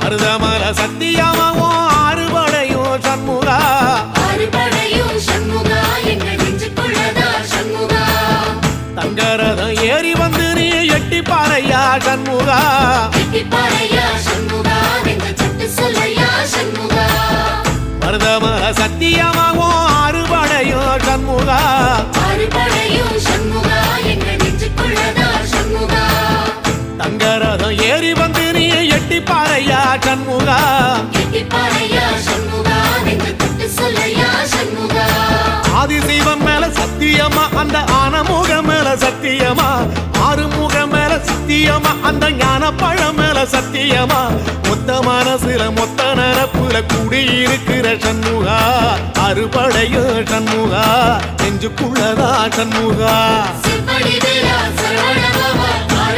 மருதமல சத்தியமாவோ ஆறுபடையும் சண்முகா தங்கரதம் ஏறி வந்து நீ எட்டி பாறையா சண்முகா மருதமல சத்தியமாவோ ஆறுபடையும் சண்முகா தங்கரதம் ஏறி வந்து நீ எட்டி பாறையா சண்முகா ஆதிசைவம் மேல சத்தியமா அந்த ஆனமுகம் மேல சத்தியமா ஆறுமுகம் மேல சத்தியமா அந்த ஞான பழம் மேல சத்தியமா மொத்த மனசுல மொத்த நரப்புல குடியிருக்கிற சண்முகா அறுபடையும் சண்முகா நெஞ்சுக்குள்ளதா சண்முகா